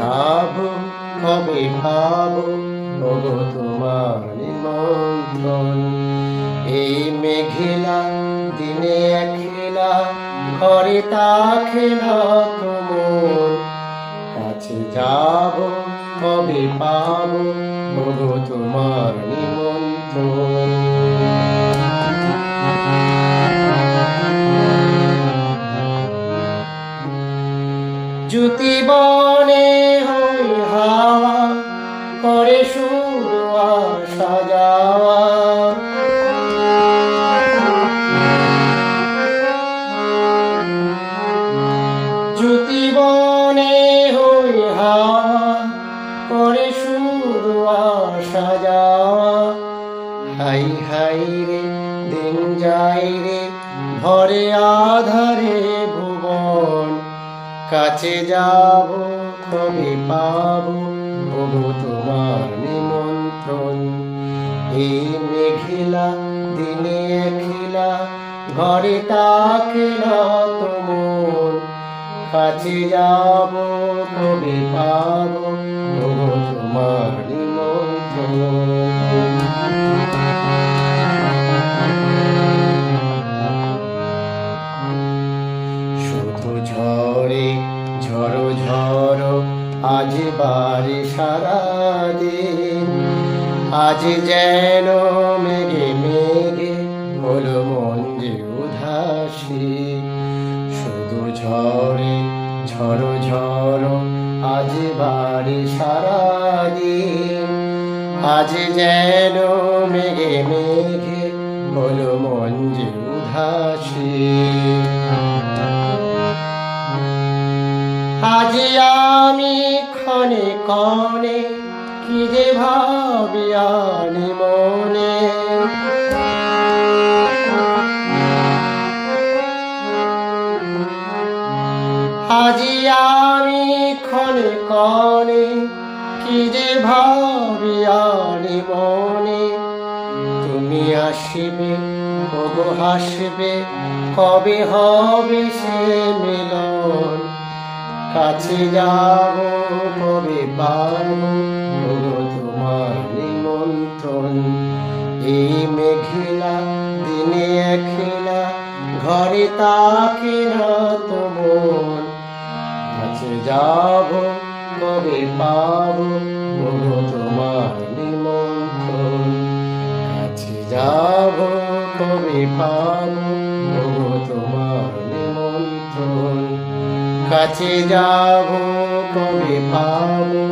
যাব কবে পাবো ওগো তোমার নিমন্ত্রণ। এই মেঘলা দিনে একলা ঘরে তাকে না তোমার কাছে যাব কবে পাবো ওগো তোমার নিমন্ত্রণ। জ্যোতি বনে হই হাওয়া করে শুধু আসা যাওয়া। জ্যোতি বনে হই হাওয়া করে শুধু আসা যাওয়া। হাই হাই রে দিন যাই রে ভরে আধারে ভুবন কাছে যাব কবে পাবো ওগো তোমার নিমন্ত্রণ। এই মেঘলা দিনে একলা ঘরে তাকে না তোমার কাছে যাব কবে পাবো ওগো তোমার নিমন্ত্রণ। শুধু ঝড়ে ঝড়ো ঝড়ো আজ বারে সারাদিন। আজ যেন মেঘে মেঘে হলো মন যে উদাসী। শুধু ঝড়ে ঝড়ো ঝড়ো আজ বারে সারাদিন। আজ যেন মেঘে মেঘে হলো মন যে উদাসী। আজ আমি ক্ষণে ক্ষণে কি যে ভাবি আনি মনে। আজ আমি ক্ষণে ক্ষণে কি যে ভাবি আনি মনে। তুমি আসবে ওগো হাসবে কবে হবে সে মিলন। কাছে যাব কবে পাবো ওগো তোমার নিমন্ত্রণ। এই মেঘলা দিনে একলা ঘরে তাকে না তোমার কাছে যাব কবে পাবো ওগো তোমার নিমন্ত্রণ। কাছে যাব কবে পাবো ওগো তোমার নিমন্ত্রণ। কাছে যাব কবে পাবো